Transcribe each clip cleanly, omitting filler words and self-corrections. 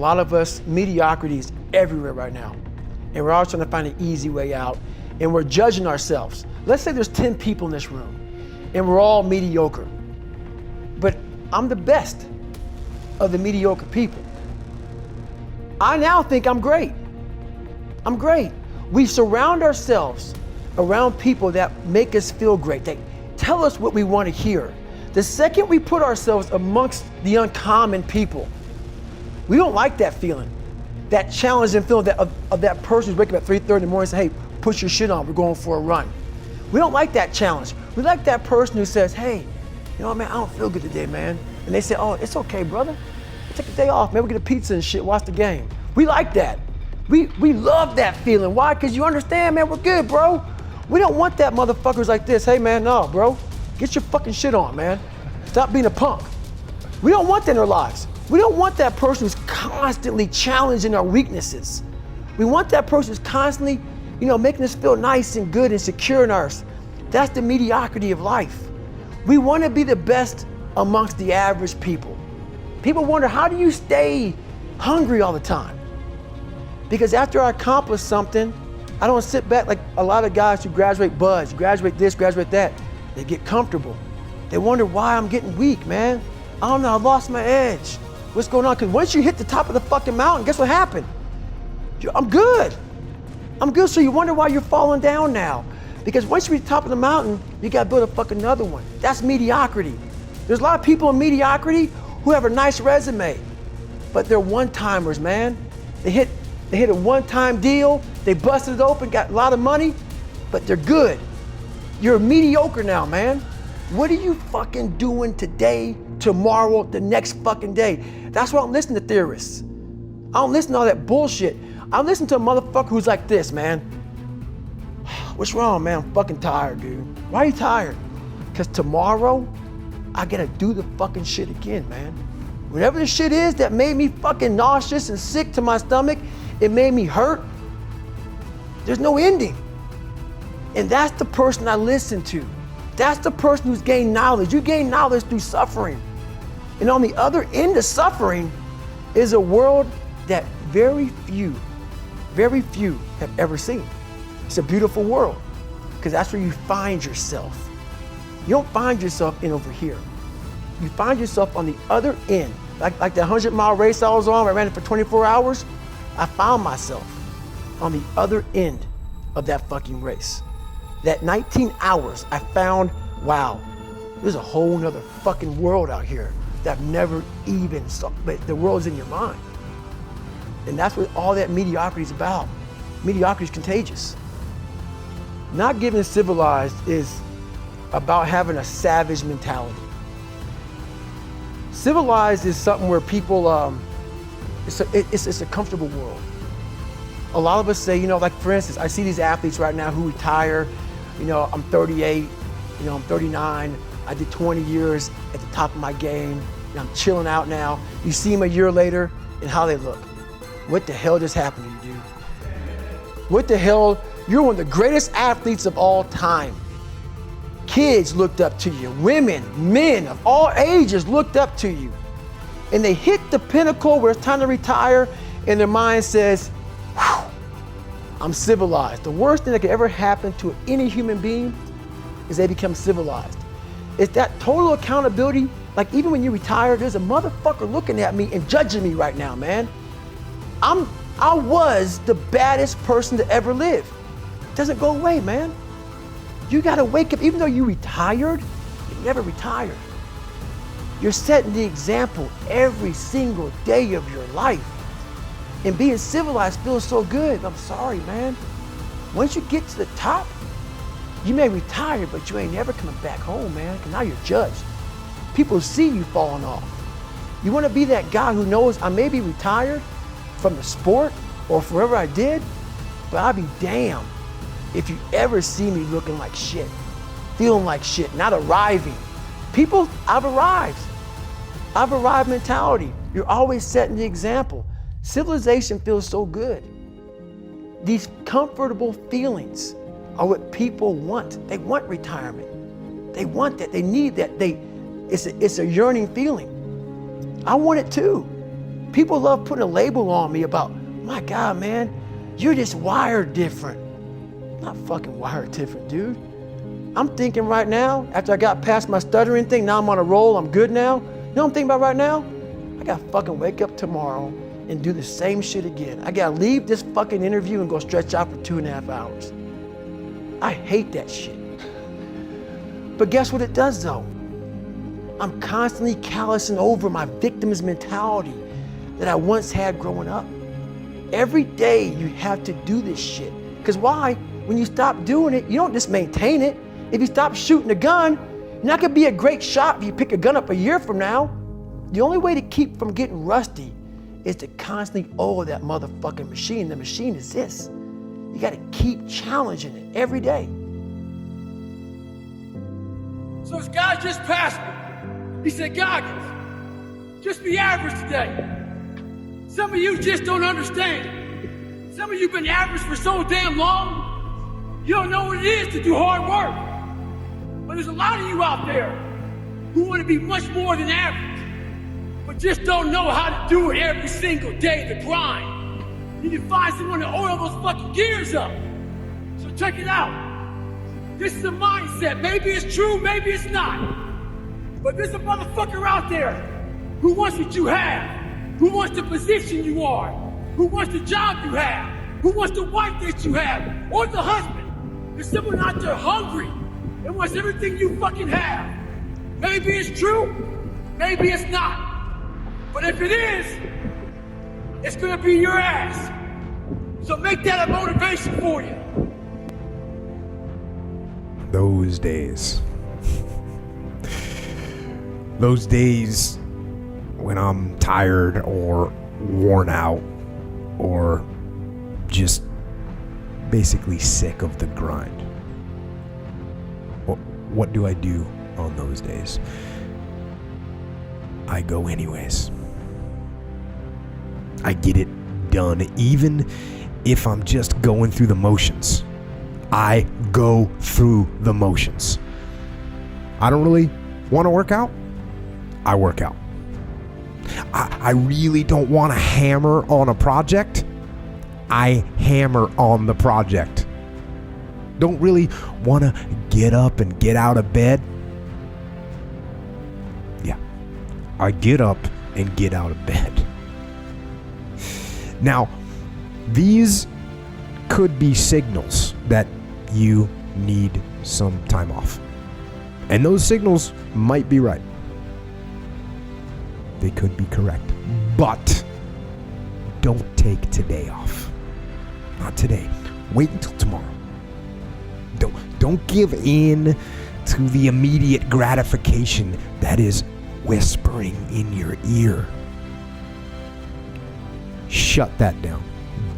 lot of us, mediocrity is everywhere right now. And we're all trying to find an easy way out. And we're judging ourselves. Let's say there's 10 people in this room and we're all mediocre. But I'm the best of the mediocre people. I now think I'm great. I'm great. We surround ourselves around people that make us feel great. They tell us what we want to hear. The second we put ourselves amongst the uncommon people, we don't like that feeling, that challenging feeling of that person who's waking up at 3:30 in the morning and say, hey, put your shit on, we're going for a run. We don't like that challenge. We like that person who says, hey, you know what, man, I don't feel good today, man. And they say, oh, it's okay, brother. Take a day off, man, we'll get a pizza and shit, watch the game. We like that. We love that feeling. Why? Because you understand, man, we're good, bro. We don't want that motherfuckers like this. Hey, man, no, bro. Get your fucking shit on, man. Stop being a punk. We don't want that in our lives. We don't want that person who's constantly challenging our weaknesses. We want that person who's constantly, making us feel nice and good and secure in ours. That's the mediocrity of life. We want to be the best amongst the average people. People wonder, how do you stay hungry all the time? Because after I accomplish something, I don't sit back like a lot of guys who graduate buds, graduate this, graduate that. They get comfortable. They wonder why I'm getting weak, man. I don't know, I lost my edge. What's going on? Because once you hit the top of the fucking mountain, guess what happened? I'm good. I'm good, so you wonder why you're falling down now. Because once you reach the top of the mountain, you gotta build a fucking another one. That's mediocrity. There's a lot of people in mediocrity who have a nice resume, but they're one-timers, man. They hit a one-time deal, they busted it open, got a lot of money, but they're good. You're mediocre now, man. What are you fucking doing today, tomorrow, the next fucking day? That's why I don't listen to theorists. I don't listen to all that bullshit. I listen to a motherfucker who's like this, man. What's wrong, man? I'm fucking tired, dude. Why are you tired? Because tomorrow, I gotta do the fucking shit again, man. Whatever the shit is that made me fucking nauseous and sick to my stomach, it made me hurt, there's no ending. And that's the person I listen to. That's the person who's gained knowledge. You gain knowledge through suffering. And on the other end of suffering is a world that very few have ever seen. It's a beautiful world, because that's where you find yourself. You don't find yourself in over here. You find yourself on the other end. Like that 100-mile race I was on, I ran it for 24 hours. I found myself on the other end of that fucking race. That 19 hours, I found, wow, there's a whole nother fucking world out here that I've never even saw, but the world's in your mind. And that's what all that mediocrity is about. Mediocrity is contagious. Not getting civilized is about having a savage mentality. Civilized is something where people, it's a comfortable world. A lot of us say, like for instance, I see these athletes right now who retire, I'm 38, I'm 39, I did 20 years at the top of my game, and I'm chilling out now. You see them a year later and how they look. What the hell just happened to you, dude? What the hell? You're one of the greatest athletes of all time. Kids looked up to you. Women, men of all ages looked up to you. And they hit the pinnacle where it's time to retire, and their mind says, whew, I'm civilized. The worst thing that could ever happen to any human being is they become civilized. It's that total accountability. Like even when you retire, there's a motherfucker looking at me and judging me right now, man. I was the baddest person to ever live. It doesn't go away, man. You gotta wake up, even though you retired, you never retired. You're setting the example every single day of your life. And being civilized feels so good. I'm sorry, man. Once you get to the top, you may retire, but you ain't never coming back home, man, because now you're judged. People see you falling off. You wanna be that guy who knows I may be retired from the sport or wherever I did, but I'll be damned if you ever see me looking like shit, feeling like shit, not arriving. People, I've arrived mentality. You're always setting the example. Civilization feels so good. These comfortable feelings are what people want. They want retirement. They want that, they need that. It's a yearning feeling. I want it too. People love putting a label on me about, my God, man, you're just wired different. I'm not fucking wired different, dude. I'm thinking right now, after I got past my stuttering thing, now I'm on a roll, I'm good now. You know what I'm thinking about right now? I gotta fucking wake up tomorrow and do the same shit again. I gotta leave this fucking interview and go stretch out for 2.5 hours. I hate that shit. But guess what it does though? I'm constantly callousing over my victim's mentality that I once had growing up. Every day you have to do this shit. Because why? When you stop doing it, you don't just maintain it. If you stop shooting a gun, you're not gonna be a great shot if you pick a gun up a year from now. The only way to keep from getting rusty is to constantly oil that motherfucking machine. The machine is this. You gotta keep challenging it every day. So this guy just passed me. He said, Goggins, just be average today. Some of you just don't understand. Some of you been average for so damn long, you don't know what it is to do hard work. But there's a lot of you out there who want to be much more than average, but just don't know how to do it every single day, the grind. You need to find someone to oil those fucking gears up. So check it out. This is a mindset. Maybe it's true, maybe it's not. But there's a motherfucker out there who wants what you have, who wants the position you are, who wants the job you have, who wants the wife that you have, or the husband. There's someone out there hungry and wants everything you fucking have. Maybe it's true, maybe it's not. But if it is, it's gonna be your ass. So make that a motivation for you. Those days. Those days when I'm tired or worn out or just basically sick of the grind. What do I do on those days? I go anyways. I get it done, even if I'm just going through the motions. I go through the motions. I don't really want to work out. I work out. I really don't want to hammer on a project. I hammer on the project. Don't really want to get up and get out of bed. Yeah, I get up and get out of bed. Now, these could be signals that you need some time off. And those signals might be right. They could be correct. But don't take today off. Not today. Wait until tomorrow. Don't give in to the immediate gratification that is whispering in your ear. Shut that down.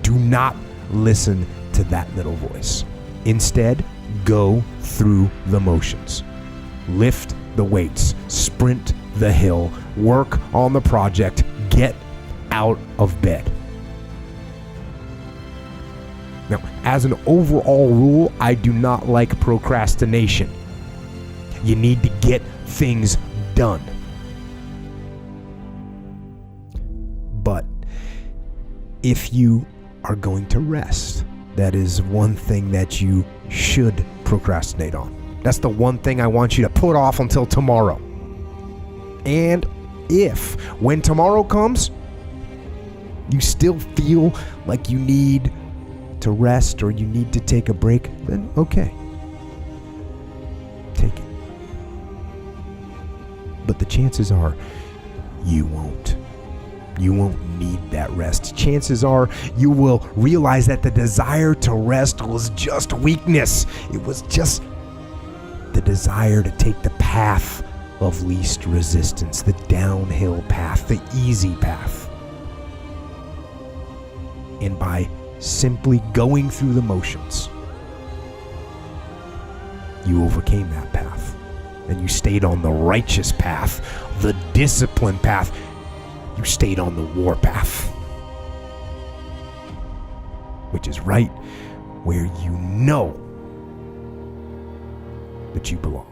Do not listen to that little voice. Instead, go through the motions. Lift the weights, sprint the hill, work on the project, get out of bed. Now, as an overall rule, I do not like procrastination. You need to get things done. But if you are going to rest, that is one thing that you should procrastinate on. That's the one thing I want you to put off until tomorrow. And if, when tomorrow comes, you still feel like you need to rest or you need to take a break, then okay. Take it. But the chances are you won't. You won't need that rest. Chances are you will realize that the desire to rest was just weakness. It was just the desire to take the path of least resistance, the downhill path, the easy path. And by simply going through the motions, you overcame that path. And you stayed on the righteous path, the disciplined path. You stayed on the war path, which is right where you know that you belong.